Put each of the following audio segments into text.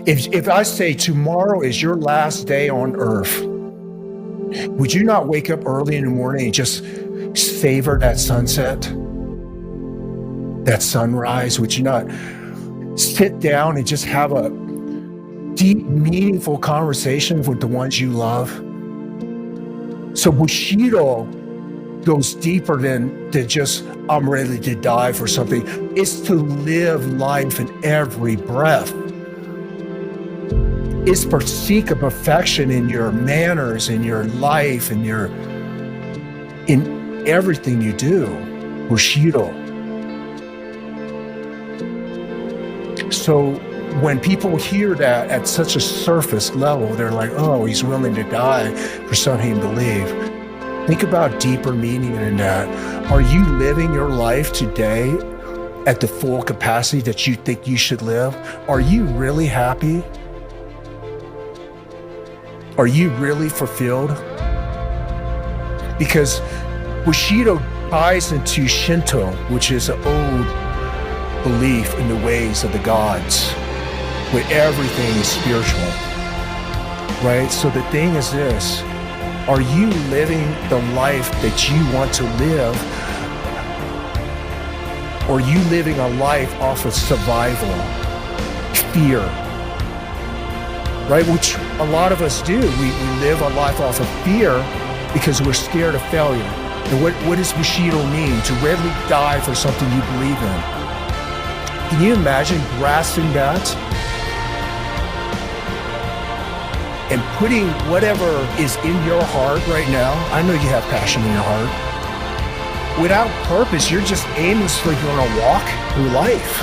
If I say tomorrow is your last day on earth, would you not wake up early in the morning and just savor that sunset, that sunrise? Would you not sit down and just have a deep, meaningful conversation with the ones you love? So Bushido goes deeper than just I'm ready to die for something. It's to live life in every breath. It's to seek a perfection in your manners, in your life, in everything you do. Bushido. So when people hear that at such a surface level, they're like, oh, he's willing to die for something he believes. Think about deeper meaning in that. Are you living your life today at the full capacity that you think you should live? Are you really happy? Are you really fulfilled? Because Bushido ties into Shinto, which is an old belief in the ways of the gods, where everything is spiritual, right? So the thing is this, are you living the life that you want to live? Or are you living a life off of survival, fear, right? Which a lot of us do. We live a life off of fear because we're scared of failure. And what does Bushido mean? To readily die for something you believe in. Can you imagine grasping that and putting whatever is in your heart right now? I know you have passion in your heart. Without purpose, you're just aimlessly going to walk through life.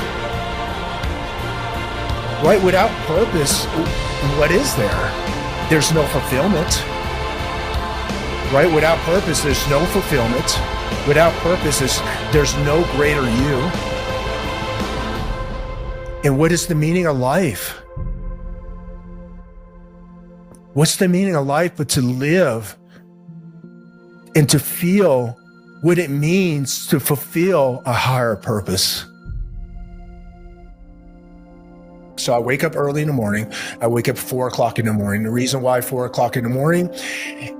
Right? Without purpose, what is there? There's no fulfillment. Right? Without purpose, there's no fulfillment. Without purpose, there's no greater you. And what is the meaning of life? What's the meaning of life but to live and to feel what it means to fulfill a higher purpose? So I wake up early in the morning. I wake up 4 o'clock in the morning. The reason why 4 o'clock in the morning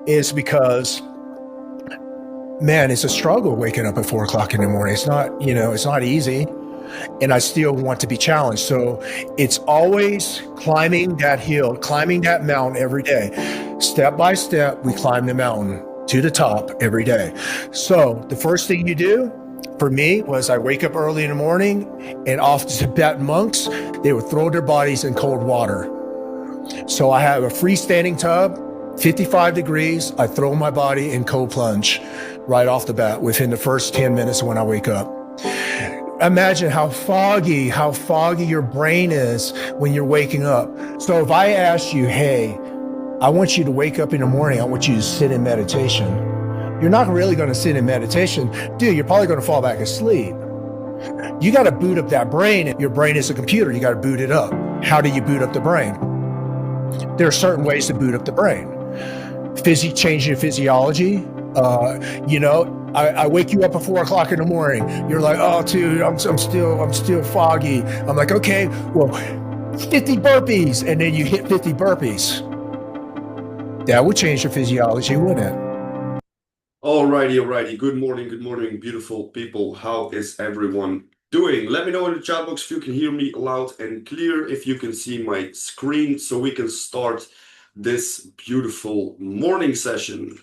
is because, man, it's a struggle waking up at 4 o'clock in the morning. It's not, it's not easy. And I still want to be challenged. So it's always climbing that hill, climbing that mountain every day. Step by step, we climb the mountain to the top every day. So the first thing you do for me was I wake up early in the morning, and off the Tibetan monks, they would throw their bodies in cold water. So I have a freestanding tub, 55 degrees. I throw my body in cold plunge right off the bat within the first 10 minutes when I wake up. Imagine how foggy your brain is when you're waking up. So if I ask you, hey, I want you to wake up in the morning, I want you to sit in meditation. You're not really going to sit in meditation. Dude, you're probably going to fall back asleep. You got to boot up that brain. Your brain is a computer. You got to boot it up. How do you boot up the brain? There are certain ways to boot up the brain. Changing your physiology. I wake you up at 4 o'clock in the morning. You're like, oh, dude, I'm still foggy. I'm like, okay, well, 50 burpees. And then you hit 50 burpees. That would change your physiology, wouldn't it? Alrighty. Good morning, beautiful people. How is everyone doing? Let me know in the chat box if you can hear me loud and clear, if you can see my screen, so we can start this beautiful morning session.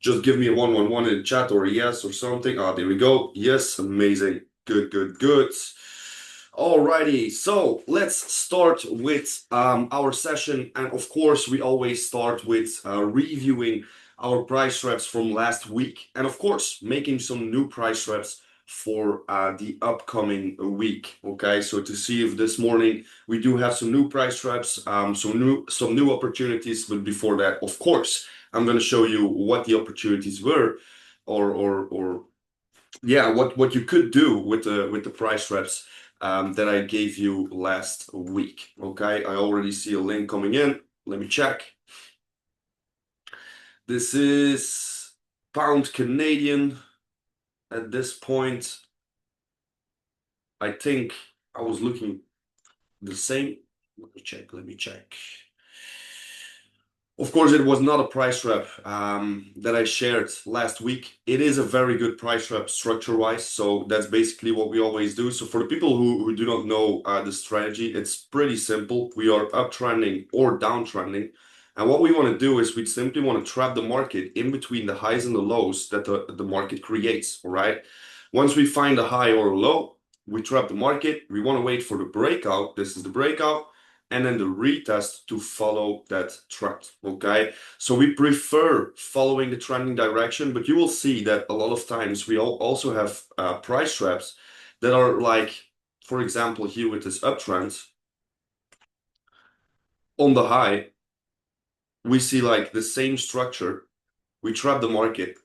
Just give me a 111 in the chat, or a yes or something. There we go. Yes, amazing. Good. Alrighty, so let's start with our session. And of course, we always start with reviewing our price traps from last week. And of course, making some new price traps for the upcoming week. Okay, so to see if this morning we do have some new price traps, some new opportunities. But before that, of course, I'm going to show you what the opportunities were, or yeah, what you could do with the price traps that I gave you last week. Okay, I already see a link coming in. Let me check. This is pound Canadian. At this point, I think I was looking the same. Let me check. Of course, it was not a price trap that I shared last week. It is a very good price trap structure-wise, so that's basically what we always do. So for the people who do not know the strategy, it's pretty simple. We are uptrending or downtrending, and what we want to do is we simply want to trap the market in between the highs and the lows that the market creates, all right? Once we find a high or a low, we trap the market. We want to wait for the breakout. This is the breakout and then the retest to follow that trend, okay? So we prefer following the trending direction, but you will see that a lot of times we also have price traps that are like, for example, here with this uptrend, on the high, we see like the same structure, we trap the market,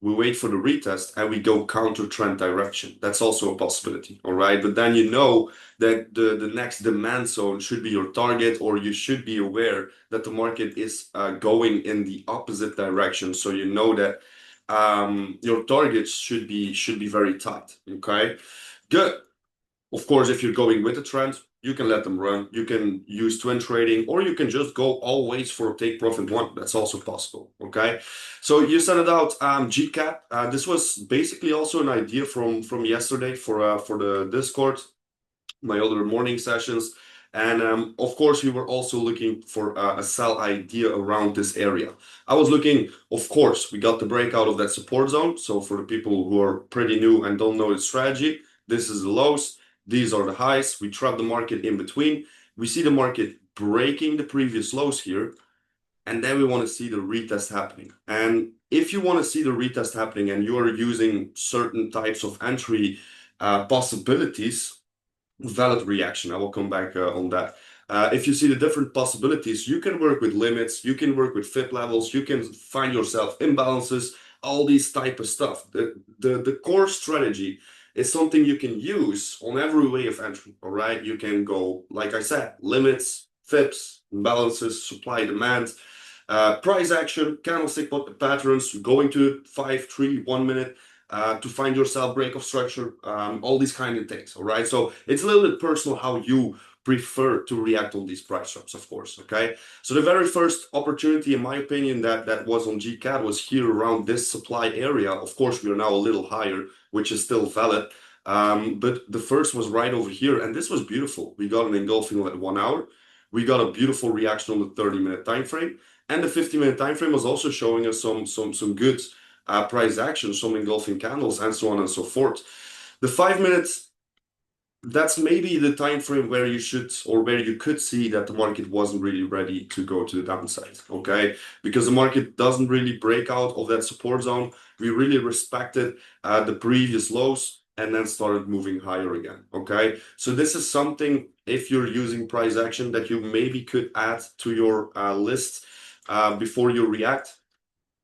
we wait for the retest and we go counter trend direction. That's also a possibility, all right? But then you know that the next demand zone should be your target, or you should be aware that the market is going in the opposite direction. So you know that your targets should be very tight, okay? Good. Of course, if you're going with the trend, you can let them run. You can use twin trading, or you can just go always for take profit one. That's also possible. Okay. So you sent it out, GCAT. This was basically also an idea from yesterday for the Discord, my other morning sessions. And of course, we were also looking for a sell idea around this area. I was looking, of course, we got the breakout of that support zone. So for the people who are pretty new and don't know the strategy, this is the lows. These are the highs. We trap the market in between. We see the market breaking the previous lows here, and then we want to see the retest happening. And if you want to see the retest happening and you are using certain types of entry possibilities, valid reaction. I will come back on that. If you see the different possibilities, you can work with limits, you can work with fit levels, you can find yourself imbalances, all these type of stuff. The core strategy is something you can use on every way of entry, all right? You can go, like I said, limits, fips, imbalances, supply, demand, price action, candlestick patterns, going to 5, 3, 1 minute, to find yourself break of structure, all these kind of things, all right? So it's a little bit personal how you prefer to react on these price drops, of course, okay? So the very first opportunity, in my opinion, that was on GCAD was here around this supply area. Of course, we are now a little higher, which is still valid. But the first was right over here, and this was beautiful. We got an engulfing at 1 hour. We got a beautiful reaction on the 30-minute time frame. And the 50-minute time frame was also showing us some good price action, some engulfing candles, and so on and so forth. The 5 minutes, that's maybe the time frame where you should, or where you could see that the market wasn't really ready to go to the downside, okay? Because the market doesn't really break out of that support zone. We really respected the previous lows and then started moving higher again, okay? So this is something, if you're using price action, that you maybe could add to your list before you react.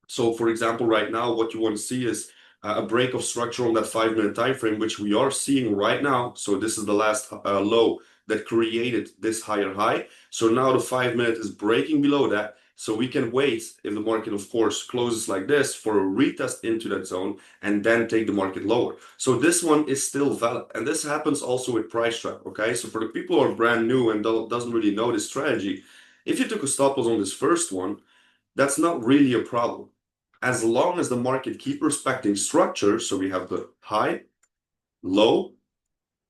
So for example, right now, what you want to see is a break of structure on that 5-minute time frame, which we are seeing right now. So this is the last low that created this higher high. So now the 5-minute is breaking below that. So we can wait, if the market, of course, closes like this, for a retest into that zone and then take the market lower. So this one is still valid. And this happens also with price trap, okay? So for the people who are brand new and doesn't really know this strategy, if you took a stop loss on this first one, that's not really a problem. As long as the market keep respecting structure, so we have the high, low,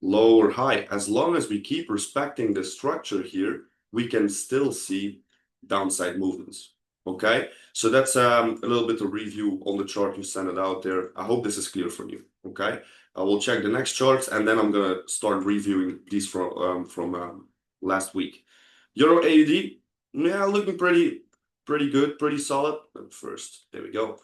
low or high, as long as we keep respecting the structure here, we can still see downside movements, okay? So that's a little bit of review on the chart you sent it out there. I hope this is clear for you, okay? I will check the next charts, and then I'm gonna start reviewing these from last week. Euro AUD, yeah, looking pretty good, pretty solid. First, there we go.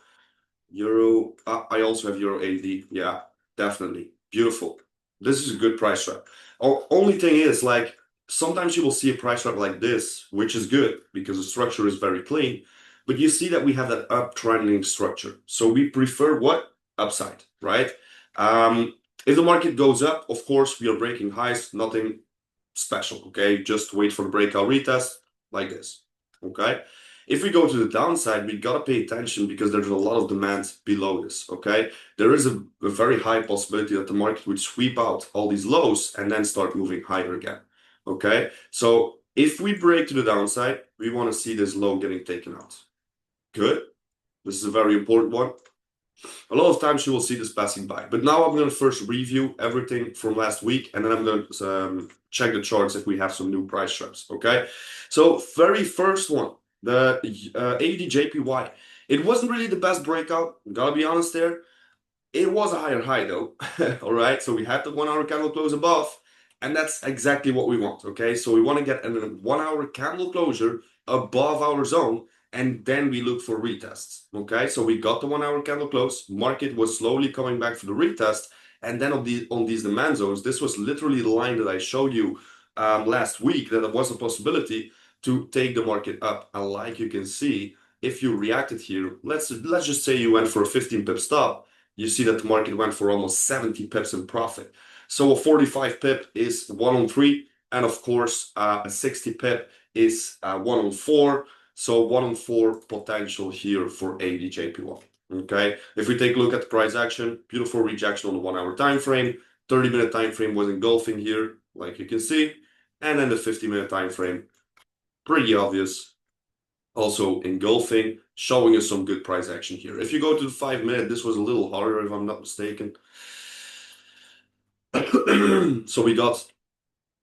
Euro, I also have Euro AD. Yeah, definitely. Beautiful. This is a good price trap. Only thing is, like, sometimes you will see a price trap like this, which is good because the structure is very clean, but you see that we have that uptrending structure. So we prefer what? Upside, right? If the market goes up, of course, we are breaking highs, nothing special, okay? Just wait for the breakout retest like this, okay? If we go to the downside, we gotta pay attention because there's a lot of demand below this, okay? There is a very high possibility that the market would sweep out all these lows and then start moving higher again, okay? So If we break to the downside, we want to see this low getting taken out. Good. This is a very important one. A lot of times you will see this passing by. But now I'm going to first review everything from last week, and then I'm going to check the charts if we have some new price traps, okay? So very first one, the ADJPY. It wasn't really the best breakout, gotta be honest there. It was a higher high though. All right, so we had the 1 hour candle close above, and that's exactly what we want. Okay, so we want to get a 1 hour candle closure above our zone, and then we look for retests. Okay, so we got the 1 hour candle close, market was slowly coming back for the retest, and then on these demand zones, this was literally the line that I showed you last week, that it was a possibility to take the market up. And like you can see, if you reacted here, let's just say you went for a 15 pip stop, you see that the market went for almost 70 pips in profit. So a 45 pip is 1 on 3, and of course a 60 pip is 1 on 4. So 1 on 4 potential here for ADJPY. Okay, if we take a look at the price action, beautiful rejection on the 1 hour time frame, 30-minute time frame was engulfing here, like you can see, and then the 50-minute time frame, pretty obvious, also engulfing, showing us some good price action here. If you go to the 5-minute, this was a little harder if I'm not mistaken. So we got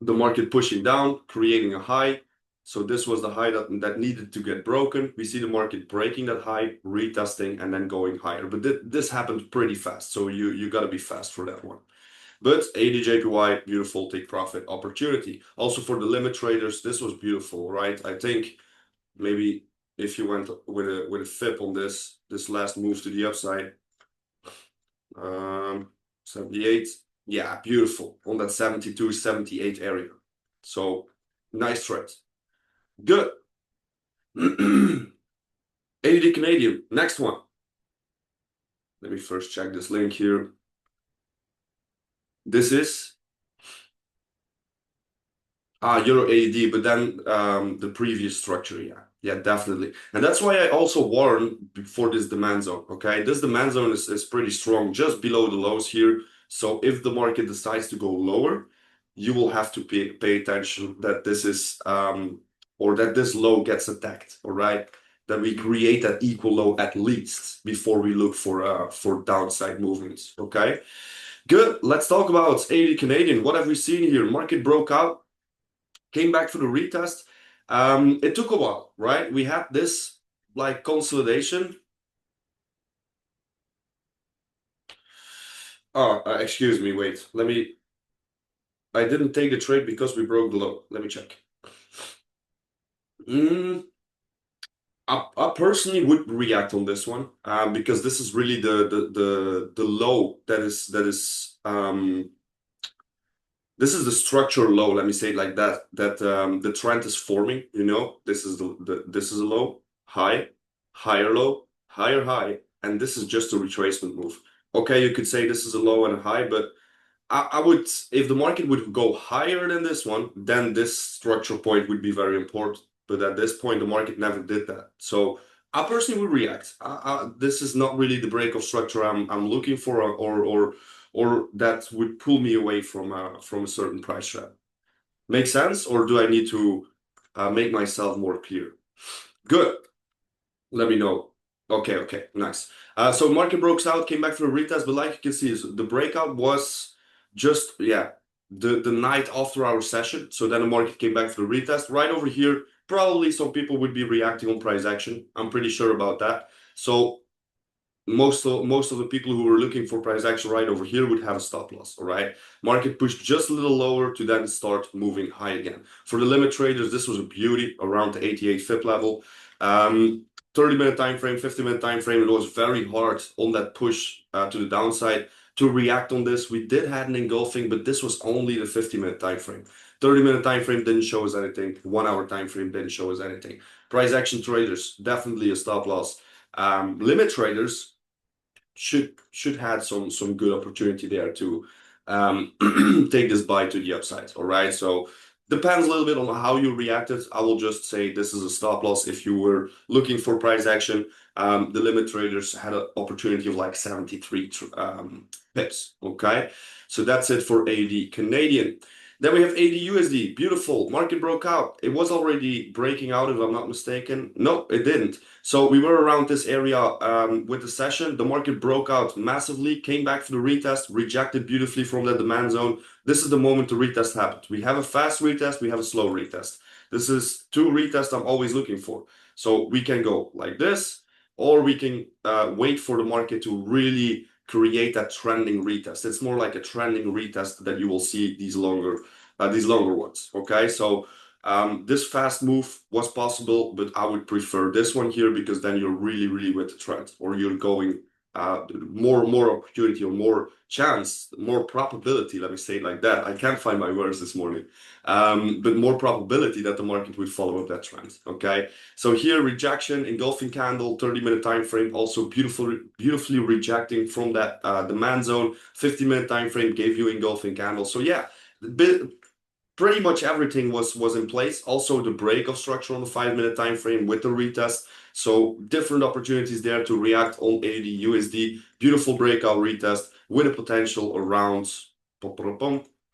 the market pushing down, creating a high. So this was the high that needed to get broken. We see the market breaking that high, retesting, and then going higher. But this happened pretty fast, so you got to be fast for that one. But ADJPY, beautiful take profit opportunity. Also for the limit traders, this was beautiful, right? I think maybe if you went with a fib on this last move to the upside, 78, yeah, beautiful on that 72, 78 area. So nice trade. Good. AD Canadian, next one. Let me first check this link here. This is Euro AED, but then the previous structure, yeah, definitely. And that's why I also warn for this demand zone, okay? This demand zone is pretty strong, just below the lows here. So if the market decides to go lower, you will have to pay attention that this is, or that this low gets attacked, all right? That we create that equal low at least before we look for downside movements, okay? Good, let's talk about AD Canadian. What have we seen here? Market broke out, came back for the retest. It took a while, right? We had this like consolidation. Oh, excuse me, wait. I didn't take the trade because we broke the low. Let me check. I personally would react on this one because this is really the low this is the structural low, let me say it like that, the trend is forming, you know, this is this is a low, high, higher low, higher high, and this is just a retracement move. Okay, you could say this is a low and a high, but I would, if the market would go higher than this one, then this structural point would be very important. But at this point, the market never did that. So I personally would react. This is not really the break of structure I'm looking for, or that would pull me away from a certain price trap. Make sense, or do I need to make myself more clear? Good. Let me know. Okay, nice. So market broke out, came back for a retest, but like you can see, the breakout was just, yeah, the night after our session. So then the market came back for the retest. Right over here, probably some people would be reacting on price action. I'm pretty sure about that. So most of the people who were looking for price action right over here would have a stop loss, all right? Market pushed just a little lower to then start moving high again. For the limit traders, this was a beauty around the 88 FIP level. 30-minute time frame, 50-minute time frame, it was very hard on that push to the downside to react on this. We did have an engulfing, but this was only the 50-minute time frame. 30-minute time frame didn't show us anything. 1 hour time frame didn't show us anything. Price action traders, definitely a stop loss. Limit traders should have some good opportunity there to take this buy to the upside. All right, so depends a little bit on how you reacted. I will just say this is a stop loss if you were looking for price action. The limit traders had an opportunity of like 73 pips. Okay, so that's it for AD Canadian. Then we have AD/USD. Beautiful. Market broke out. It was already breaking out, if I'm not mistaken. No, it didn't. So we were around this area with the session. The market broke out massively, came back for the retest, rejected beautifully from the demand zone. This is the moment the retest happened. We have a fast retest, we have a slow retest. This is two retests I'm always looking for. So we can go like this, or we can wait for the market to really create that trending retest. It's more like a trending retest that you will see these longer ones. Okay, so this fast move was possible, but I would prefer this one here because then you're really with the trend, or you're going more opportunity or more chance, more probability. Let me say it like that. I can't find my words this morning, but more probability that the market would follow up that trend. Okay, so here rejection, engulfing candle, 30-minute time frame, also beautifully rejecting from that demand zone. 50-minute time frame gave you engulfing candle. So yeah, pretty much everything was in place. Also the break of structure on the 5-minute time frame with the retest. So different opportunities there to react on AD/USD. Beautiful breakout retest with a potential around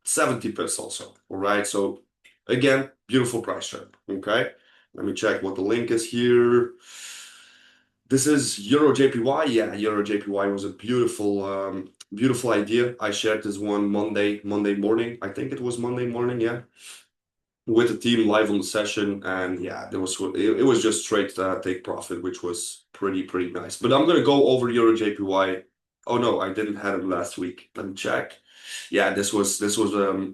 70 pips also. All right. So again, beautiful price trap. Okay. Let me check what the link is here. This is Euro JPY. Yeah, Euro JPY was a beautiful idea. I shared this one Monday morning. I think it was Monday morning, yeah, with the team live on the session, and yeah, it was just straight take profit, which was pretty nice. But I'm gonna go over Euro JPY. Oh no, I didn't have it last week. Let me check. Yeah, this was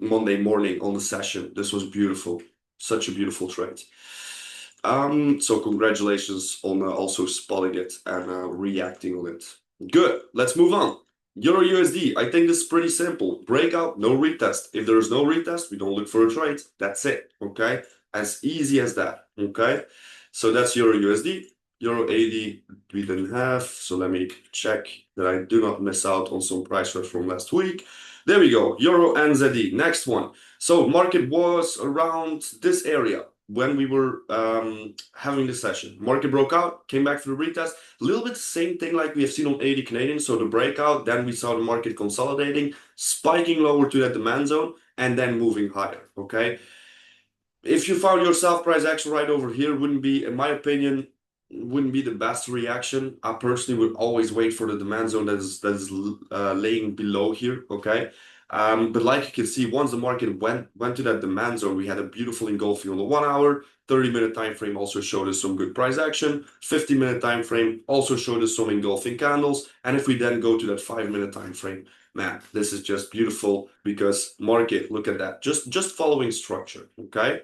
Monday morning on the session. This was beautiful, such a beautiful trade. So congratulations on also spotting it and reacting on it. Good. Let's move on. Euro USD. I think this is pretty simple. Breakout, no retest. If there is no retest, we don't look for a trade. That's it. Okay. As easy as that. Okay. So that's Euro USD. Euro AD we didn't have. So let me check that I do not miss out on some price rush from last week. There we go. Euro NZD. Next one. So market was around this area when we were having the session. Market broke out, came back for the retest. A little bit the same thing like we have seen on 80 Canadian. So the breakout, then we saw the market consolidating, spiking lower to that demand zone, and then moving higher. Okay. If you found yourself price action right over here, wouldn't be, in my opinion, wouldn't be the best reaction. I personally would always wait for the demand zone that is laying below here. Okay. But like you can see, once the market went to that demand zone, we had a beautiful engulfing on the 1 hour. 30-minute time frame also showed us some good price action. 50-minute time frame also showed us some engulfing candles. And if we then go to that 5-minute time frame, man, this is just beautiful because market, look at that, just following structure. Okay,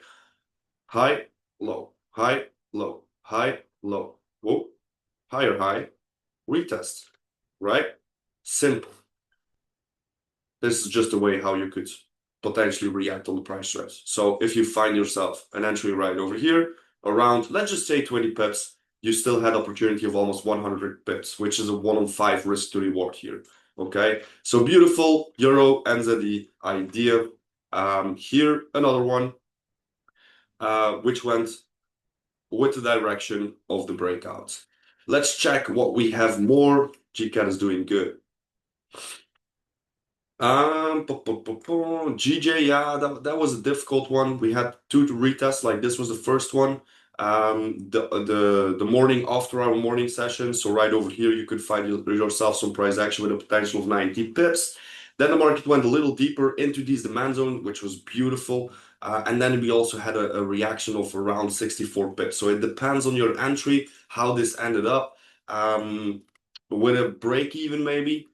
high, low, high, low, high, low, whoa, higher high, retest, right? Simple. This is just a way how you could potentially react on the price stress. So if you find yourself an entry right over here around, let's just say 20 pips, you still had opportunity of almost 100 pips, which is a 1 on 5 risk to reward here. Okay, so beautiful Euro NZD idea. Here another one, which went with the direction of the breakout. Let's check what we have more. GCAT is doing good. GJ, yeah, that was a difficult one. We had two retests. Like this was the first one. The morning after our morning session. So right over here, you could find yourself some price action with a potential of 90 pips. Then the market went a little deeper into these demand zone, which was beautiful. And then we also had a reaction of around 64 pips. So it depends on your entry, how this ended up. With a break even maybe.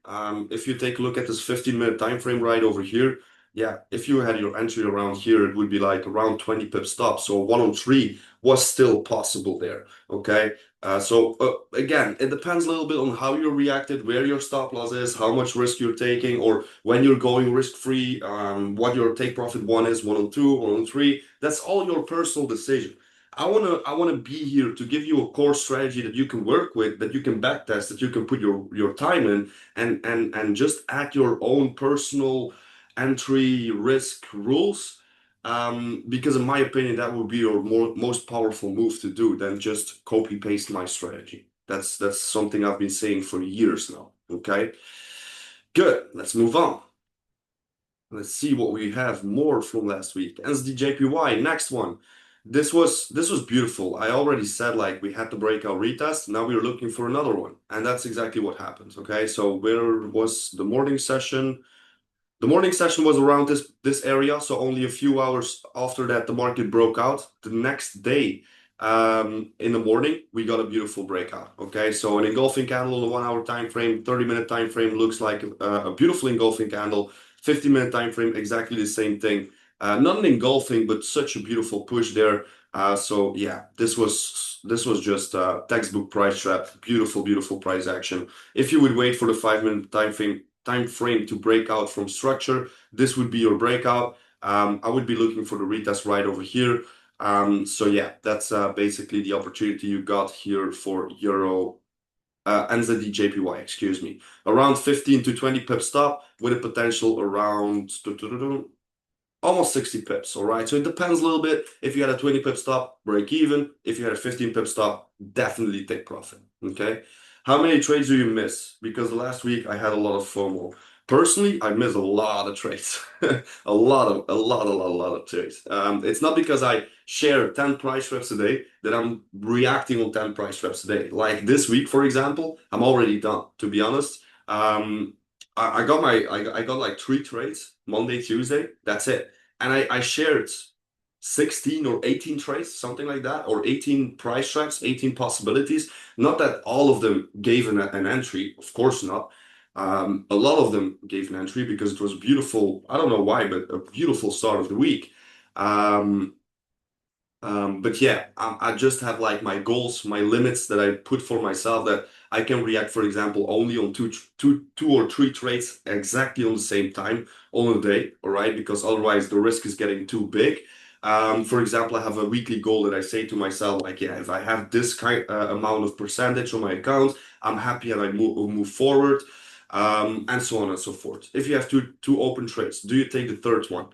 If you take a look at this 15-minute time frame right over here, yeah, if you had your entry around here, it would be like around 20 pip stop. So 1 on 3 was still possible there. Okay. Again, it depends a little bit on how you reacted, where your stop loss is, how much risk you're taking, or when you're going risk free, what your take profit one is, 1 on 2, 1 on 3. That's all your personal decision. I wanna be here to give you a core strategy that you can work with, that you can backtest, that you can put your time in, and just add your own personal entry risk rules. Because in my opinion, that would be your most powerful move to do than just copy paste my strategy. That's something I've been saying for years now. Okay, good. Let's move on. Let's see what we have more from last week. NZDJPY, next one. This was beautiful. I already said like we had to break our retest. Now we're looking for another one, and that's exactly what happened. Okay, so where was the morning session? The morning session was around this area, so only a few hours after that, the market broke out. The next day, in the morning, we got a beautiful breakout. Okay, so an engulfing candle on the 1 hour time frame, 30-minute time frame looks like a beautiful engulfing candle. 50-minute time frame, exactly the same thing. Not an engulfing, but such a beautiful push there. So yeah, this was just textbook price trap. Beautiful, beautiful price action. If you would wait for the 5-minute time frame to break out from structure, this would be your breakout. I would be looking for the retest right over here. So yeah, that's basically the opportunity you got here for Euro NZD JPY, excuse me. Around 15 to 20 pip stop with a potential around almost 60 pips, all right? So it depends a little bit. If you had a 20 pip stop, break even. If you had a 15 pip stop, definitely take profit, okay? How many trades do you miss? Because last week I had a lot of FOMO. Personally, I missed a lot of trades. A lot of trades. It's not because I share 10 price reps a day that I'm reacting on 10 price reps a day. Like this week, for example, I'm already done, to be honest. I got like 3 trades Monday, Tuesday. That's it. And I shared 16 or 18 trades, something like that, or 18 price traps, 18 possibilities. Not that all of them gave an entry, of course not. A lot of them gave an entry because it was beautiful. I don't know why, but a beautiful start of the week. Um, but yeah, I just have like my goals, my limits that I put for myself that I can react, for example, only on two or three trades exactly on the same time on a day, all right? Because otherwise the risk is getting too big. For example, I have a weekly goal that I say to myself, like, yeah, if I have this kind amount of percentage on my account, I'm happy and I move forward, and so on and so forth. If you have two open trades, do you take the third one?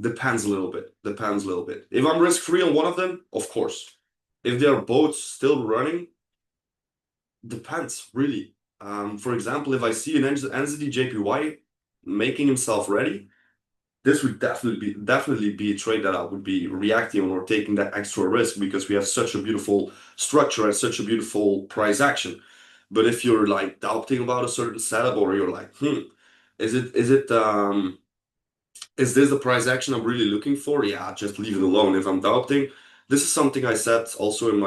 Depends a little bit. Depends a little bit. If I'm risk-free on one of them, of course. If they're both still running, depends, really. For example, if I see an NZD JPY making himself ready, this would definitely be a trade that I would be reacting on or taking that extra risk because we have such a beautiful structure and such a beautiful price action. But if you're like doubting about a certain setup or you're like, is this the price action I'm really looking for? Yeah, just leave it alone. If I'm doubting, this is something I said also in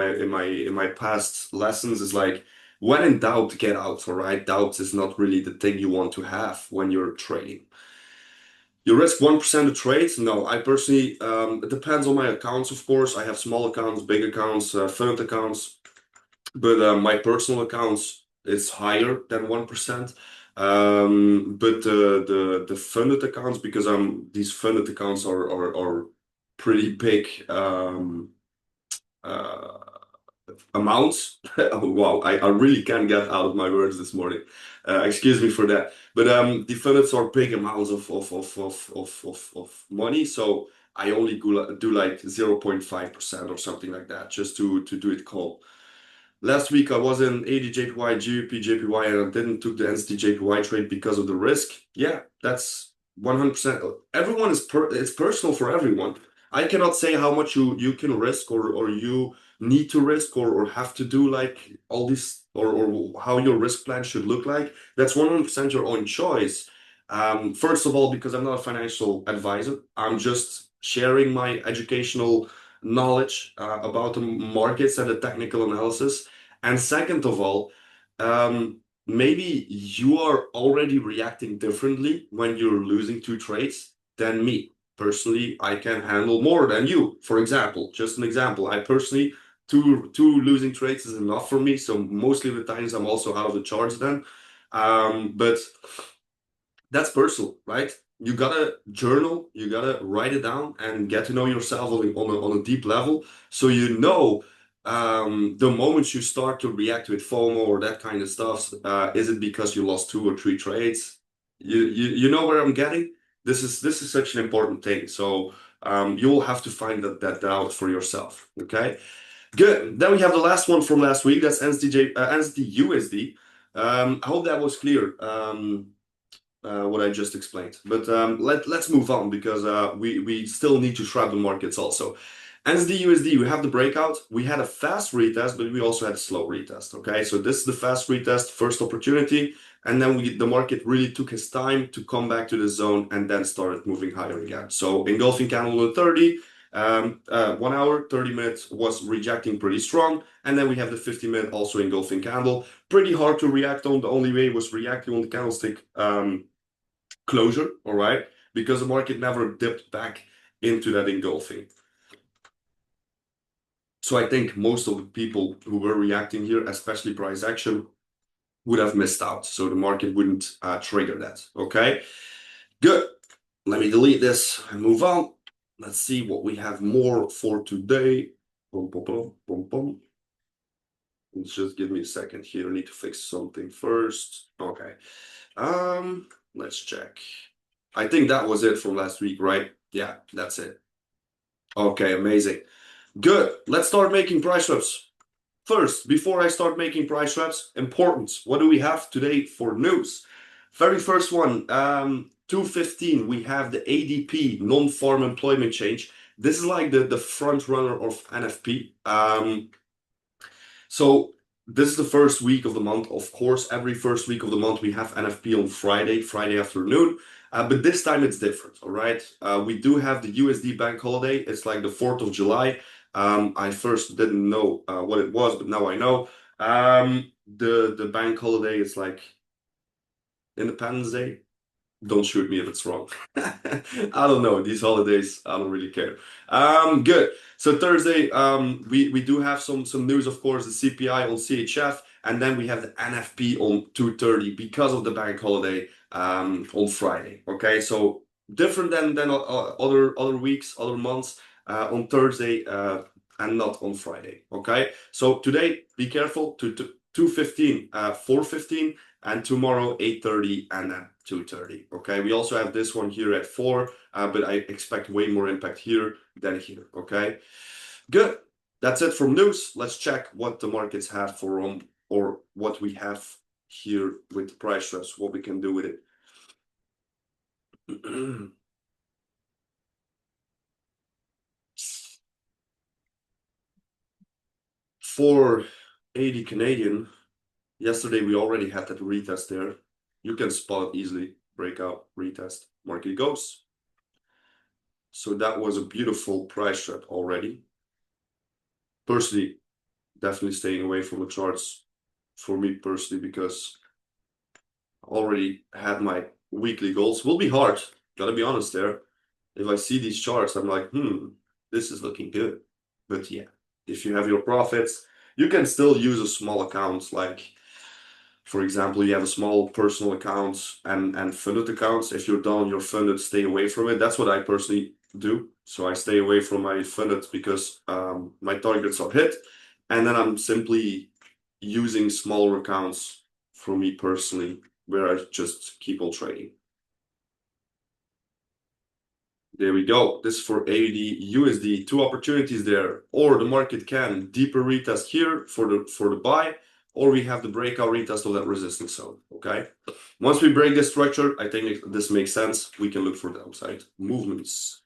my past lessons is like when in doubt, get out, all right? Doubt is not really the thing you want to have when you're trading. You risk 1% of trades? No, I personally, it depends on my accounts, of course. I have small accounts, big accounts, fund accounts. But my personal accounts is higher than 1%. But the funded accounts, because these funded accounts are pretty big uh, amounts. Wow, I really can't get out of my words this morning. Excuse me for that. But the fundeds are big amounts of money, so I only do like 0.5% or something like that, just to do it calm. Last week I was in ADJPY, GBP, JPY, and I didn't took the NZD trade because of the risk. Yeah, that's 100%. Everyone it's personal for everyone. I cannot say how much you can risk or you need to risk or have to do like all this or how your risk plan should look like. That's 100% your own choice. First of all, because I'm not a financial advisor, I'm just sharing my educational knowledge about the markets and the technical analysis. And second of all, maybe you are already reacting differently when you're losing 2 trades than me. Personally, I can handle more than you. For example, just an example, I personally, two losing trades is enough for me. So mostly of the times I'm also out of the charts then. But that's personal, right? You gotta journal, you gotta write it down and get to know yourself on a deep level. So you know the moments you start to react with FOMO or that kind of stuff, is it because you lost 2 or 3 trades? You know where I'm getting? This is such an important thing. So you'll have to find that out for yourself. Okay, good. Then we have the last one from last week. That's NZD USD. I hope that was clear. what I just explained. But let's move on because we still need to trap the markets also. NSD USD, we have the breakout. We had a fast retest, but we also had a slow retest. Okay, so this is the fast retest, first opportunity, and then the market really took his time to come back to the zone and then started moving higher again. So engulfing candle at 30. 1 hour, 30 minutes was rejecting pretty strong, and then we have the 50-minute also engulfing candle. Pretty hard to react on. The only way was reacting on the candlestick closure, all right, because the market never dipped back into that engulfing. So I think most of the people who were reacting here, especially price action, would have missed out. So the market wouldn't trigger that. Okay, good. Let me delete this and move on. Let's see what we have more for today. Boom, boom, boom, boom, boom. Just give me a second here. I need to fix something first. Okay. Let's check. I think that was it from last week, right? Yeah, that's it. Okay, amazing. Good. Let's start making price swaps. First, before I start making price swaps, important. What do we have today for news? Very first one, 2:15, we have the ADP, non-farm employment change. This is like the front runner of NFP. So this is the first week of the month. Of course, every first week of the month, we have NFP on Friday afternoon. But this time it's different, all right? We do have the USD bank holiday. It's like the 4th of July. I first didn't know what it was, but now I know. The bank holiday is like Independence Day. Don't shoot me if it's wrong. I don't know. These holidays, I don't really care. Good. So Thursday, we do have some news, of course, the CPI on CHF, and then we have the NFP on 2:30 because of the bank holiday on Friday. Okay, so different than other weeks, other months on Thursday and not on Friday. Okay, so today be careful to 2:15, 4:15, and tomorrow 8:30 and 2:30. Okay, we also have this one here at 4, but I expect way more impact here than here. Okay, good. That's it from news. Let's check what the markets have for or what we have here with the price swaps, what we can do with it. 480 Canadian. Yesterday we already had that retest there. You can spot it easily. Breakout, retest, market goes. So that was a beautiful price trap already. Personally, definitely staying away from the charts for me personally, because I already had my weekly goals. Will be hard, gotta be honest there. If I see these charts, I'm like, this is looking good. But yeah, if you have your profits, you can still use a small account. Like, for example, you have a small personal account and funded accounts. If you're done your funded, stay away from it. That's what I personally do. So I stay away from my funded because my targets are hit. And then I'm simply using smaller accounts for me personally, where I just keep on trading. There we go. This is for AUD USD. 2 opportunities there. Or the market can deeper retest here for the buy, or we have the breakout retest of that resistance zone. Okay. Once we break this structure, I think this makes sense. We can look for downside movements.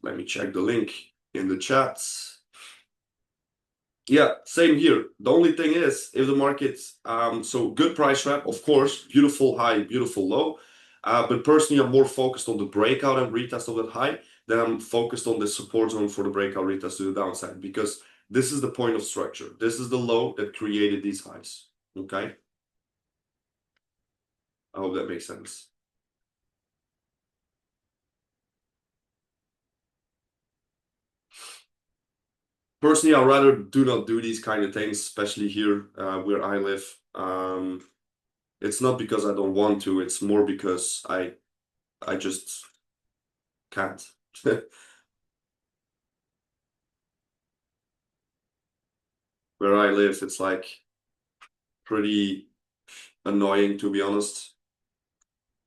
Let me check the link in the chat. Yeah, same here. The only thing is, if the market's so good price trap, of course, beautiful high, beautiful low. But personally, I'm more focused on the breakout and retest of that high than I'm focused on the support zone for the breakout retest to the downside, because this is the point of structure. This is the low that created these highs. Okay. I hope that makes sense. Personally, I'd rather do not do these kind of things, especially here where I live. It's not because I don't want to, it's more because I just can't. Where I live, it's like pretty annoying, to be honest.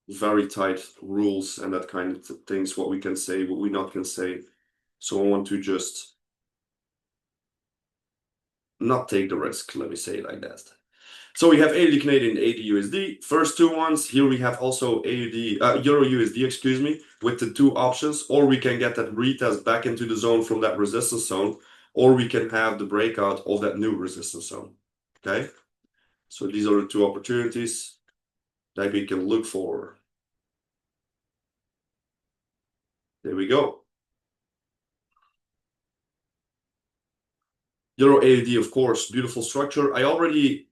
Very tight rules and that kind of things, what we can say, what we not can say. So I want to just not take the risk, let me say it like that. So we have AUD Canadian, AUD USD. First two ones. Here we have also AUD, Euro USD, excuse me, with the two options. Or we can get that retest back into the zone from that resistance zone, or we can have the breakout of that new resistance zone. Okay. So these are the two opportunities that we can look for. There we go. Euro AUD, of course, beautiful structure. I already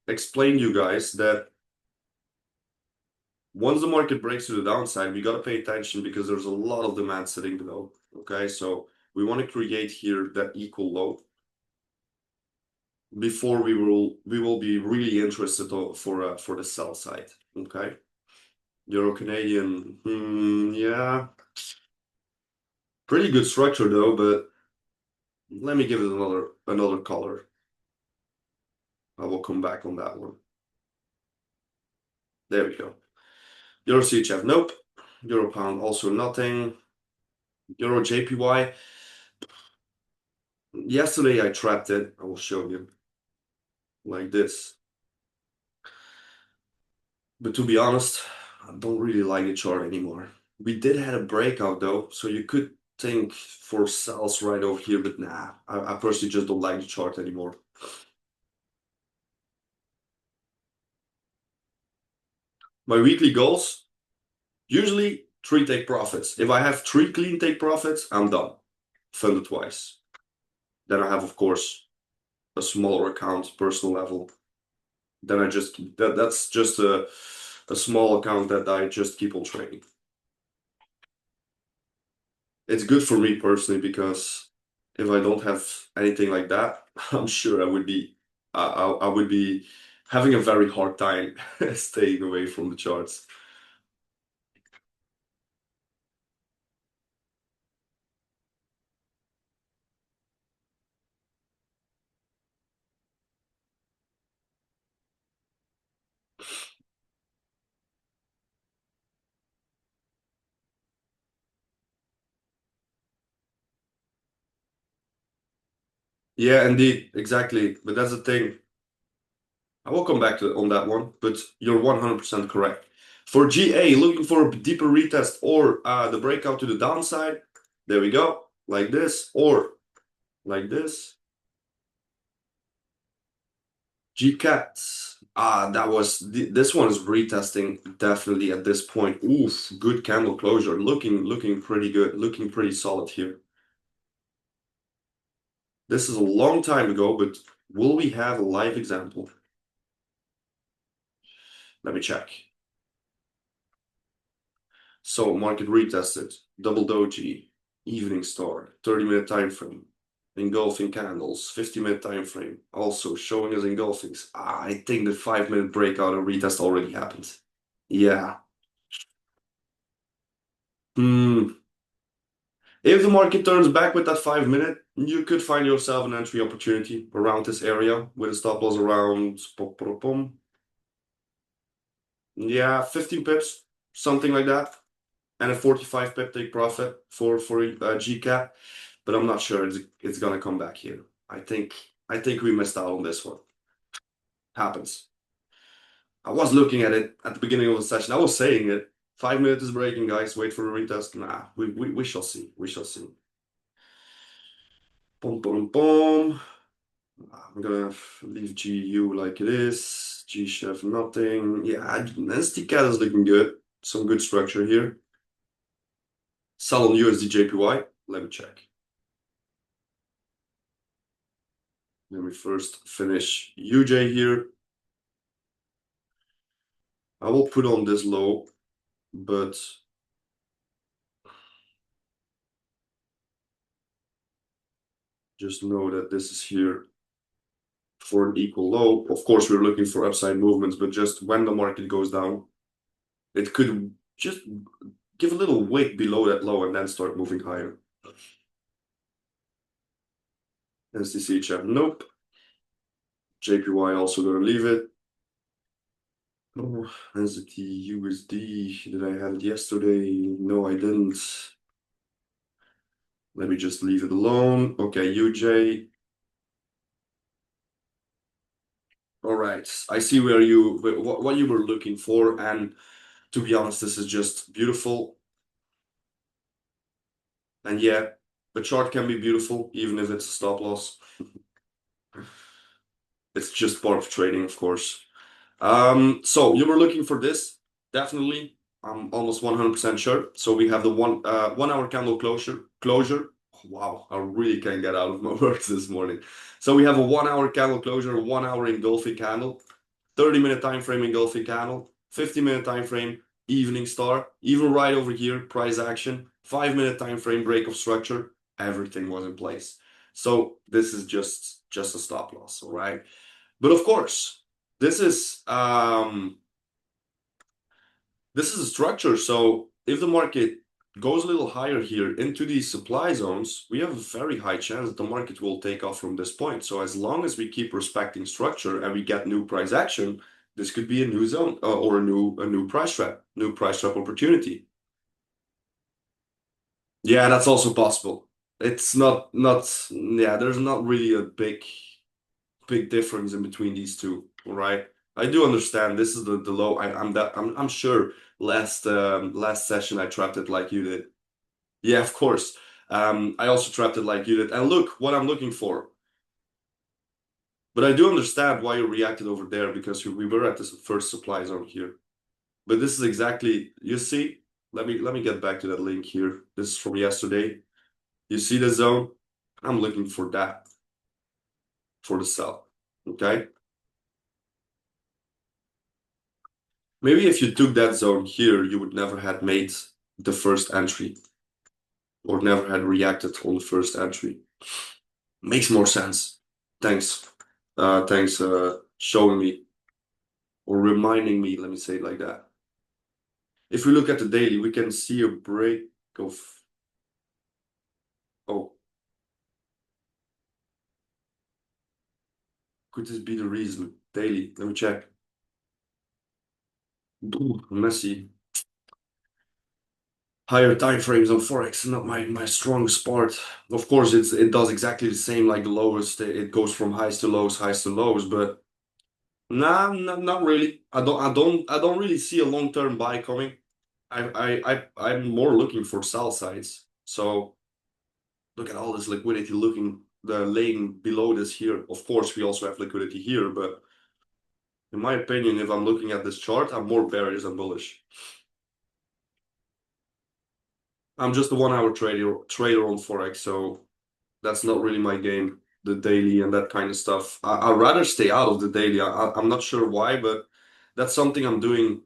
explained you guys that once the market breaks to the downside, we got to pay attention because there's a lot of demand sitting below. Okay, so we want to create here that equal low before we will be really interested for the sell side. Okay, Euro Canadian, yeah, pretty good structure though, but let me give it another color. I will come back on that one. There we go. Euro CHF, nope. Euro pound, also nothing. Euro JPY. Yesterday I trapped it. I will show you like this. But to be honest, I don't really like the chart anymore. We did have a breakout though, so you could think for sells right over here, but nah, I personally just don't like the chart anymore. My weekly goals, usually 3 take profits. If I have 3 clean take profits, I'm done. Funded twice. Then I have, of course, a smaller account, personal level. Then I just that's just a small account that I just keep on trading. It's good for me personally because if I don't have anything like that, I'm sure I would be having a very hard time staying away from the charts. Yeah, indeed, exactly. But that's the thing. I will come back to on that one, but you're 100% correct. For GA, looking for a deeper retest or the breakout to the downside, there we go, like this, or like this. GCAT. This one is retesting definitely at this point. Oof, good candle closure. Looking pretty good, looking pretty solid here. This is a long time ago, but will we have a live example? Let me check. So market retested, double doji, evening star, 30-minute time frame, engulfing candles, 50-minute time frame, also showing us engulfings. I think the 5-minute breakout and retest already happened. Yeah. If the market turns back with that 5-minute, you could find yourself an entry opportunity around this area with a stop loss around, yeah, 15 pips, something like that, and a 45 pip take profit for GCAP. But I'm not sure it's gonna come back here. I think we missed out on this one. Happens. I was looking at it at the beginning of the session. I was saying it. 5 minutes is breaking, guys. Wait for a retest. Nah, we shall see. We shall see. Boom, boom, boom. I'm gonna leave GU like it is. G chef nothing. Yeah, STCAT is looking good. Some good structure here. Sell on USD JPY. Let me check. Let me first finish UJ here. I will put on this low, but just know that this is here for an equal low. Of course, we're looking for upside movements, but just when the market goes down, it could just give a little wick below that low and then start moving higher. STC chat, nope. JPY also gonna leave it. Oh, SDT USD. Did I have it yesterday? No, I didn't. Let me just leave it alone. Okay, UJ. All right. I see where you what you were looking for, and to be honest, this is just beautiful. And yeah, the chart can be beautiful even if it's a stop loss. It's just part of trading, of course. So you were looking for this, definitely. I'm almost 100% sure. So we have the 1 hour candle closure. Wow, I really can't get out of my words this morning. So we have a 1 hour candle closure, 1 hour engulfing candle, 30-minute time frame engulfing candle, 50-minute time frame evening star, even right over here, price action, 5-minute time frame break of structure. Everything was in place. So this is just a stop loss, all right? But of course, this is this is a structure. So if the market goes a little higher here into these supply zones, we have a very high chance that the market will take off from this point. So as long as we keep respecting structure and we get new price action, this could be a new zone or a new price trap opportunity. Yeah, that's also possible. It's not yeah, there's not really a big difference in between these two, right? I do understand this is the low. I'm sure last session I trapped it like you did. Yeah, of course. I also trapped it like you did. And look what I'm looking for. But I do understand why you reacted over there because we were at this first supply zone here. But this is exactly, you see, let me get back to that link here. This is from yesterday. You see the zone? I'm looking for that for the sell. Okay? Maybe if you took that zone here, you would never had made the first entry or never had reacted on the first entry. Makes more sense. Thanks. Thanks showing me or reminding me, let me say it like that. If we look at the daily, we can see a break of, oh, could this be the reason? Daily, let me check. Ooh, messy. Higher time frames on Forex, not my strongest part. Of course, it does exactly the same like the lowest. It goes from highs to lows, but nah, not really. I don't really see a long-term buy coming. I'm more looking for sell sides. So look at all this liquidity the laying below this here. Of course, we also have liquidity here, but in my opinion, if I'm looking at this chart, I'm more bearish than bullish. I'm just a 1 hour trader on Forex, so that's not really my game, the daily and that kind of stuff. I'd rather stay out of the daily. I'm not sure why, but that's something I'm doing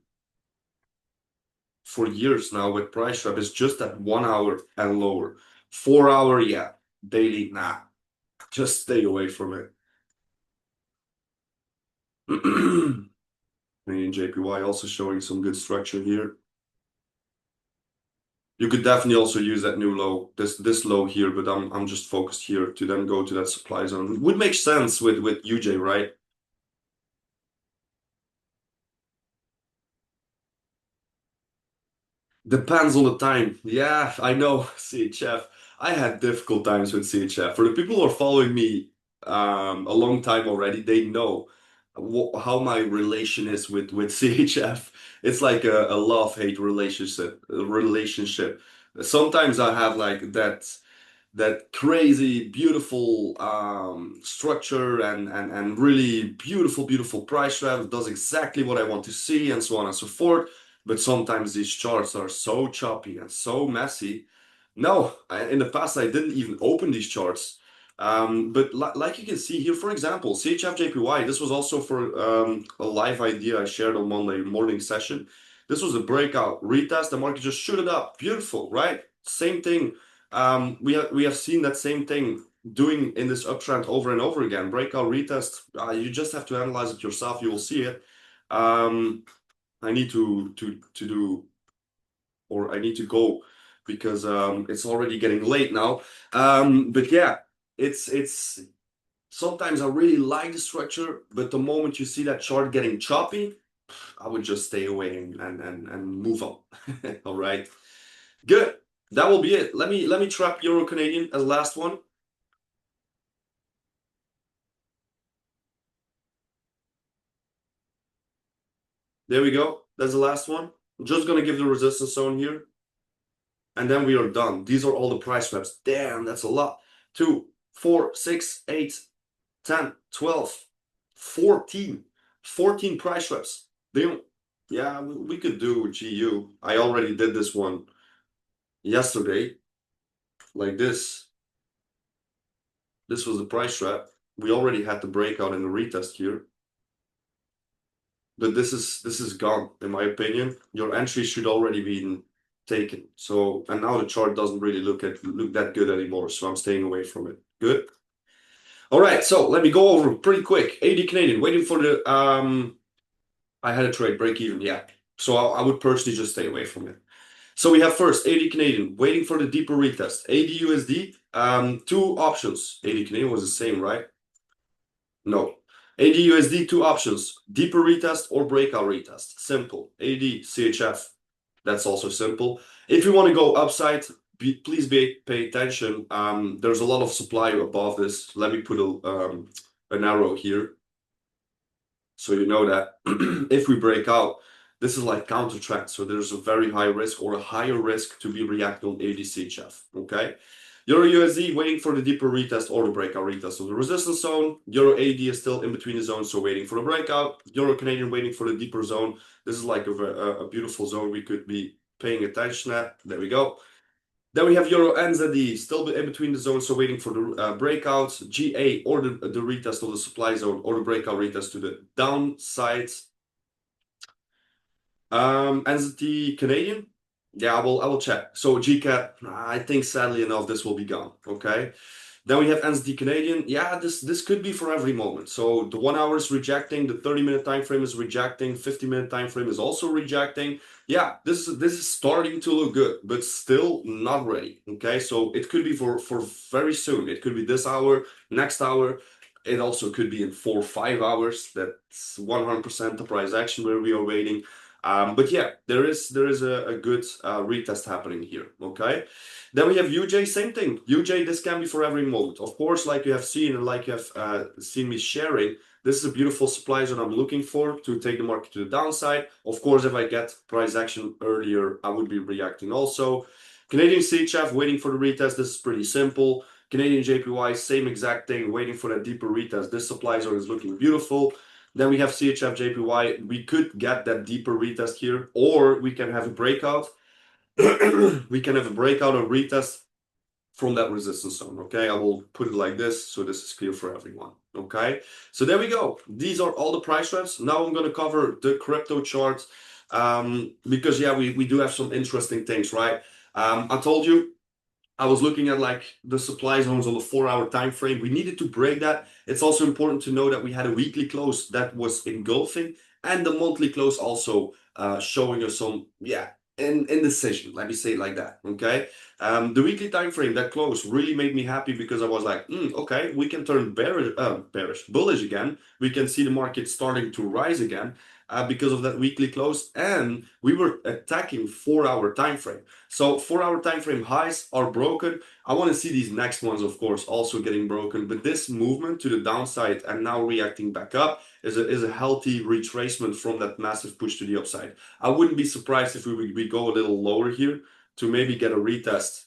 for years now with price trap. Is just at 1 hour and lower. 4 hour, yeah. Daily, nah. Just stay away from it. And JPY also showing some good structure here. You could definitely also use that new low, this low here, but I'm just focused here to then go to that supply zone. Would make sense with UJ, right? Depends on the time. Yeah, I know CHF. I had difficult times with CHF. For the people who are following me a long time already, they know how my relation is with CHF. It's like a love-hate relationship. Sometimes I have like that crazy beautiful structure and really beautiful price trap does exactly what I want to see and so on and so forth. But sometimes these charts are so choppy and so messy. No, in the past I didn't even open these charts. But like you can see here, for example, CHF this was also for a live idea I shared on Monday morning session. This was a breakout retest. The market just shoot it up. Beautiful, right? Same thing. We have seen that same thing doing in this uptrend over and over again. Breakout retest. You just have to analyze it yourself. You will see it. I need to do, or I need to go because it's already getting late now. But yeah, it's sometimes I really like the structure, but the moment you see that chart getting choppy, I would just stay away and move on. All right, good. That will be it. Let me trap Euro Canadian as last one. There we go. That's the last one. I'm just gonna give the resistance zone here, and then we are done. These are all the price reps. Damn, that's a lot. 2, 4, 6, 8, 10, 12, 14. 14 price reps. Damn. Yeah, we could do GU. I already did this one yesterday, like this. This was the price trap. We already had the breakout and the retest here. But this is gone, in my opinion. Your entry should already be taken. So, and now the chart doesn't really look that good anymore, so I'm staying away from it. Good. All right, so let me go over pretty quick. 80 Canadian, waiting for the I had a trade break even, yeah. So I would personally just stay away from it. So we have first 80 Canadian, waiting for the deeper retest. 80 USD, two options. 80 Canadian was the same, right? No. 80 USD, two options. Deeper retest or breakout retest. Simple. 80 CHF. That's also simple. If you want to go upside, please pay attention. There's a lot of supply above this. Let me put an arrow here so you know that if we break out, this is like counter trend. So there's a very high risk or a higher risk to be reacting on 80 CHF. Okay. Euro USD waiting for the deeper retest or the breakout retest of the resistance zone. Euro AD is still in between the zones, so waiting for the breakout. Euro Canadian waiting for the deeper zone. This is like a beautiful zone we could be paying attention at. There we go. Then we have Euro NZD still in between the zones, so waiting for the breakouts. GA or the retest of the supply zone or the breakout retest to the downside. NZD Canadian. Yeah, I will check. So GCAT, I think sadly enough this will be gone. Okay. Then we have NZD Canadian. Yeah, this could be for every moment. So the 1 hour is rejecting, the 30-minute time frame is rejecting, 50-minute time frame is also rejecting. Yeah, this is starting to look good, but still not ready. Okay, so it could be for very soon. It could be this hour, next hour. It also could be in 4 or 5 hours. That's 100% the price action where we are waiting. But yeah, there is a good retest happening here. Okay. Then we have UJ, same thing. UJ, this can be for every mode. Of course, like you have seen and like you have seen me sharing, this is a beautiful supply zone I'm looking for to take the market to the downside. Of course, if I get price action earlier, I would be reacting also. Canadian CHF waiting for the retest. This is pretty simple. Canadian JPY, same exact thing, waiting for that deeper retest. This supply zone is looking beautiful. Then we have CHF JPY. We could get that deeper retest here, or we can have a breakout. We can have a breakout or retest from that resistance zone. Okay, I will put it like this so this is clear for everyone. Okay, so there we go. These are all the price reps. Now I'm going to cover the crypto chart because yeah, we do have some interesting things, right? I told you I was looking at like the supply zones on the 4 hour time frame. We needed to break that. It's also important to know that we had a weekly close that was engulfing and the monthly close also showing us some indecision. Let me say it like that. Okay. The weekly time frame that close really made me happy because I was like, okay, we can turn bullish again. We can see the market starting to rise again. Because of that weekly close, and we were attacking 4 hour time frame. So 4 hour time frame highs are broken. I want to see these next ones, of course, also getting broken. But this movement to the downside and now reacting back up is a healthy retracement from that massive push to the upside. I wouldn't be surprised if we go a little lower here to maybe get a retest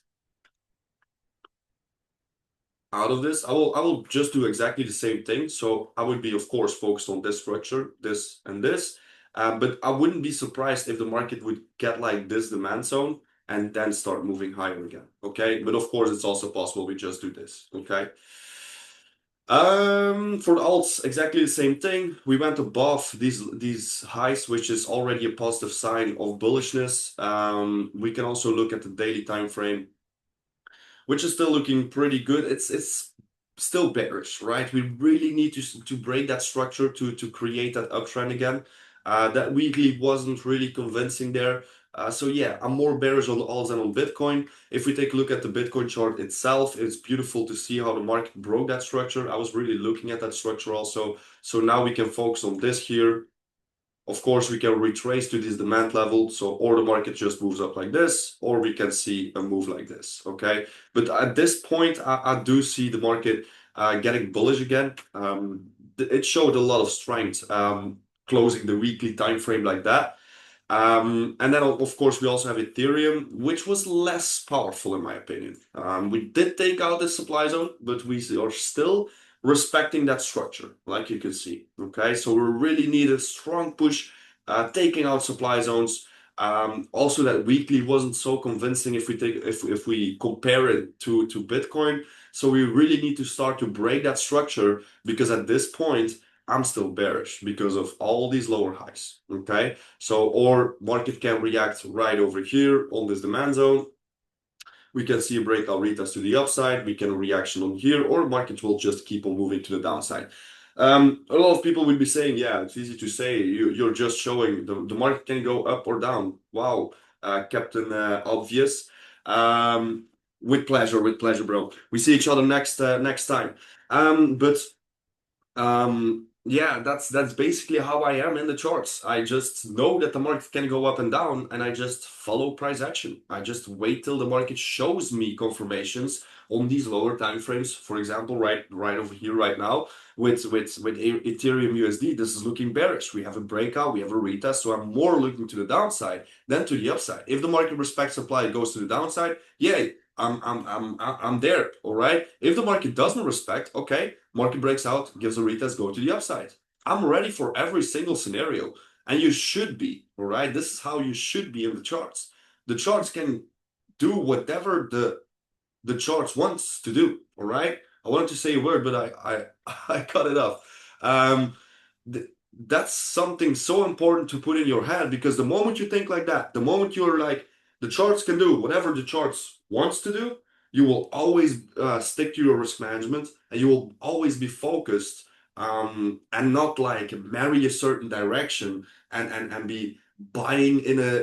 out of this. I will just do exactly the same thing. So I would be, of course, focused on this structure, this and this. But I wouldn't be surprised if the market would get like this demand zone and then start moving higher again. Okay. But of course, it's also possible we just do this. Okay. For the alts, exactly the same thing. We went above these highs, which is already a positive sign of bullishness. We can also look at the daily time frame, which is still looking pretty good. It's still bearish, right? We really need to break that structure to create that uptrend again. That weekly wasn't really convincing there. So yeah, I'm more bearish on the alts than on Bitcoin. If we take a look at the Bitcoin chart itself, it's beautiful to see how the market broke that structure. I was really looking at that structure also. So now we can focus on this here. Of course, we can retrace to this demand level. So, or the market just moves up like this, or we can see a move like this. Okay. But at this point, I do see the market getting bullish again. It showed a lot of strength closing the weekly time frame like that. And then, of course, we also have Ethereum, which was less powerful in my opinion. We did take out the supply zone, but we are still respecting that structure, like you can see. Okay, so we really need a strong push, taking out supply zones. Also, that weekly wasn't so convincing if we compare it to Bitcoin. So we really need to start to break that structure because at this point I'm still bearish because of all these lower highs. Okay, so or market can react right over here on this demand zone. We can see a breakout retest to the upside. We can reaction on here, or market will just keep on moving to the downside. A lot of people will be saying, yeah, it's easy to say. You're just showing the market can go up or down. Wow, Captain Obvious. With pleasure, bro. We see each other next time. But yeah, that's basically how I am in the charts. I just know that the market can go up and down, and I just follow price action. I just wait till the market shows me confirmations on these lower time frames. For example, right over here right now with Ethereum USD, this is looking bearish. We have a breakout, we have a retest, so I'm more looking to the downside than to the upside. If the market respects supply, it goes to the downside. Yeah, I'm there, all right? If the market doesn't respect, okay, market breaks out, gives a retest, go to the upside. I'm ready for every single scenario, and you should be, all right? This is how you should be in the charts. The charts can do whatever the charts wants to do, all right? I wanted to say a word, but I I cut it off. Um, that's something so important to put in your head because the moment you think like that, the moment you're like, the charts can do whatever the charts wants to do, you will always stick to your risk management and you will always be focused and not like marry a certain direction and be buying in a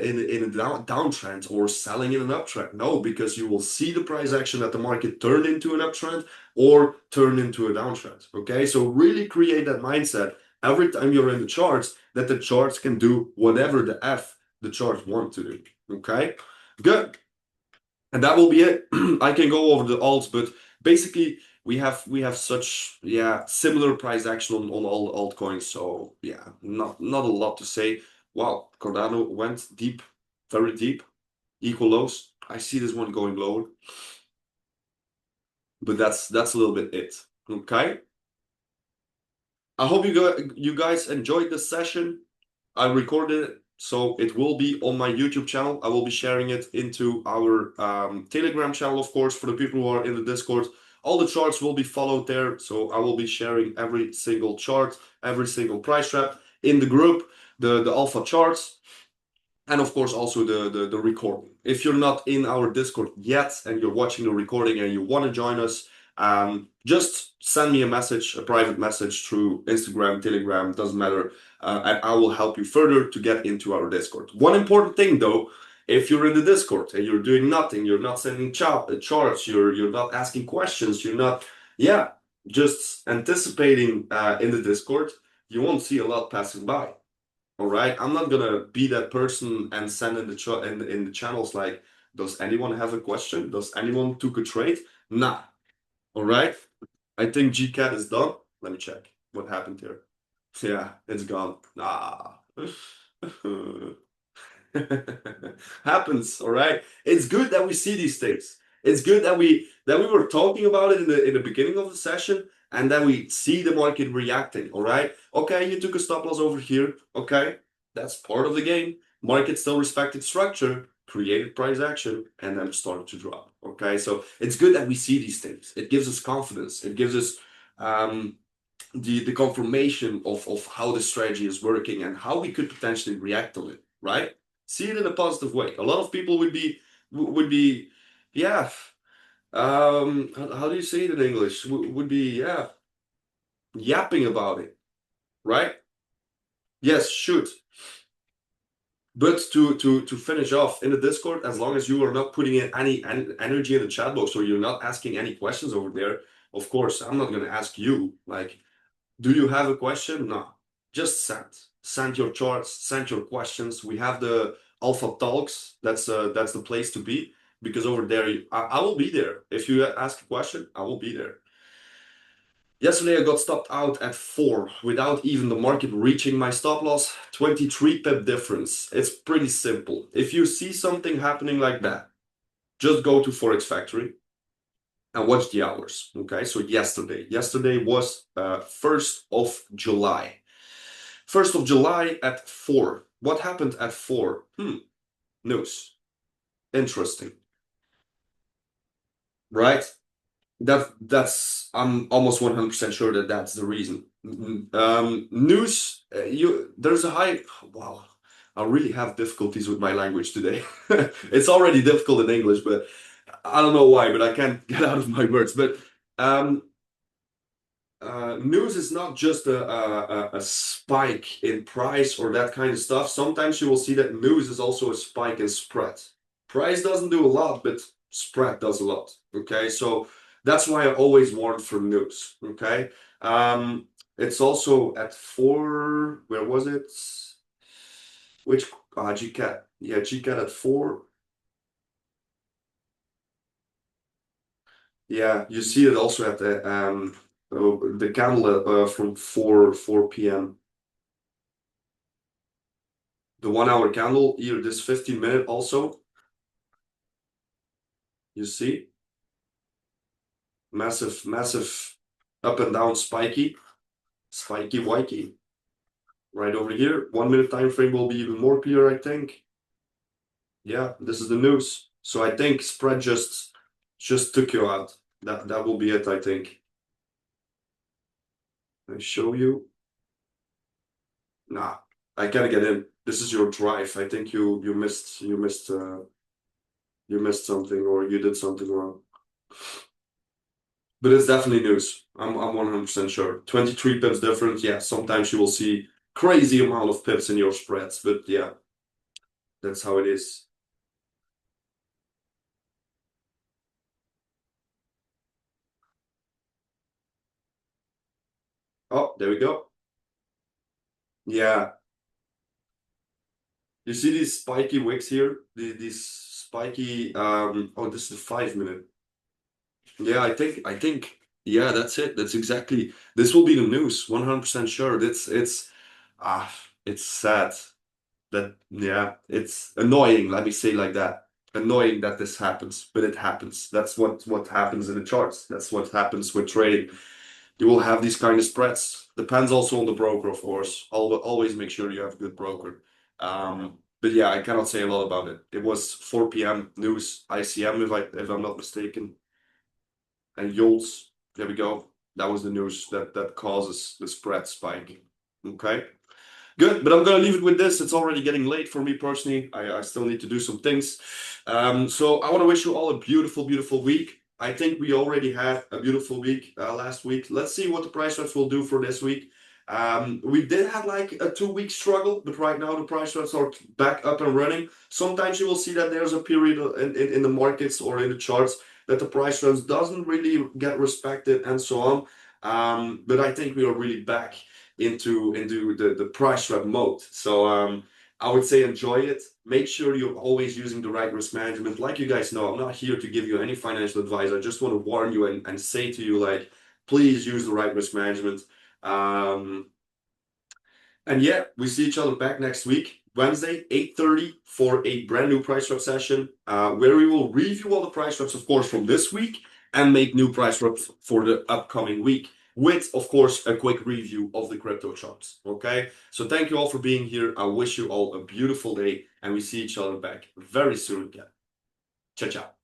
downtrend or selling in an uptrend. No, because you will see the price action that the market turn into an uptrend or turn into a downtrend. Okay, so really create that mindset every time you're in the charts that the charts can do whatever the F the charts want to do. Okay, good. And that will be it. I can go over the alts, but basically we have such similar price action on all altcoins. So yeah, not a lot to say. Wow, Cardano went deep, very deep, equal lows. I see this one going lower, but that's a little bit it. Okay. I hope you guys enjoyed this session. I recorded it, so it will be on my YouTube channel. I will be sharing it into our Telegram channel, of course, for the people who are in the Discord. All the charts will be followed there, so I will be sharing every single chart, every single price trap in the group, the alpha charts, and of course also the recording. If you're not in our Discord yet and you're watching the recording and you want to join us, just send me a message, a private message through Instagram, Telegram, doesn't matter, and I will help you further to get into our Discord. One important thing though, if you're in the Discord and you're doing nothing, you're not sending charts, you're not asking questions, you're not, just anticipating in the Discord, you won't see a lot passing by. All right, I'm not gonna be that person and send in the channels like, does anyone have a question? Does anyone took a trade? Nah. All right. I think GCAT is done. Let me check what happened here. Yeah, it's gone. Ah. Happens, all right. It's good that we see these things. It's good that we were talking about it in the beginning of the session, and then we see the market reacting. All right. Okay, you took a stop loss over here. Okay, that's part of the game. Market still respected structure, created price action, and then started to drop. Okay, so it's good that we see these things. It gives us confidence. It gives us the confirmation of how the strategy is working and how we could potentially react to it, right? See it in a positive way. A lot of people would be yeah, how do you say it in English? Would be yapping about it, right? Yes, should. But to finish off in the Discord, as long as you are not putting in any energy in the chat box or you're not asking any questions over there, of course, I'm not gonna ask you like, do you have a question? No. Just send. Send your charts, send your questions. We have the Alpha Talks. That's the place to be because over there I will be there. If you ask a question, I will be there. Yesterday I got stopped out at 4 without even the market reaching my stop loss. 23 pip difference. It's pretty simple. If you see something happening like that, just go to Forex Factory and watch the hours. Okay, so yesterday was 1st of July. 1st of July at 4. What happened at 4? News. Interesting. Right? That's I'm almost 100% sure that that's the reason. News, there's a high. Wow, I really have difficulties with my language today. It's already difficult in English, but I don't know why, but I can't get out of my words. But um, news is not just a spike in price or that kind of stuff. Sometimes you will see that news is also a spike in spread. Price doesn't do a lot, but spread does a lot. Okay, so that's why I always warn for news. Okay, it's also at 4. Where was it? Which GCAT? Yeah, GCAT at 4. Yeah, you see it also at the candle from 4 p.m. The 1 hour candle, here this 15-minute also, you see, massive up and down spiky wikey right over here. 1 minute time frame will be even more clear, I think. Yeah, this is the news. So I think spread just took you out. That will be it, I think. I show you. Nah, I can't get in. This is your drive. I think you missed something or you did something wrong. But it's definitely news. I'm 100% sure. 23 pips different. Yeah, sometimes you will see crazy amount of pips in your spreads, but yeah, that's how it is. Oh, there we go. Yeah, you see these spiky wicks here? These spiky. Oh, this is the 5 minute. Yeah, I think. Yeah, that's it. That's exactly. This will be the news. 100% sure. Ah, it's sad. That, yeah, it's annoying, let me say like that. Annoying that this happens, but it happens. That's what happens in the charts. That's what happens with trading. You will have these kind of spreads. Depends also on the broker, of course. Always make sure you have a good broker. But yeah, I cannot say a lot about it. It was 4 p.m. news, ICM, if I'm not mistaken, and Yols. There we go. That was the news that causes the spread spike. Okay. Good, but I'm gonna leave it with this. It's already getting late for me personally. I still need to do some things. So I want to wish you all a beautiful week. I think we already had a beautiful week last week. Let's see what the price swaps will do for this week. We did have like a 2 week struggle, but right now the price swaps are back up and running. Sometimes you will see that there's a period in the markets or in the charts that the price swaps doesn't really get respected and so on. But I think we are really back into the price swap mode. So I would say enjoy it. Make sure you're always using the right risk management. Like you guys know, I'm not here to give you any financial advice. I just want to warn you and say to you, like, please use the right risk management. Um, and yeah, we see each other back next week, Wednesday, 8:30, for a brand new price swap session, where we will review all the price swaps, of course, from this week and make new price swaps for the upcoming week with, of course, a quick review of the crypto charts. Okay, so thank you all for being here. I wish you all a beautiful day, and we see each other back very soon again. Ciao, ciao.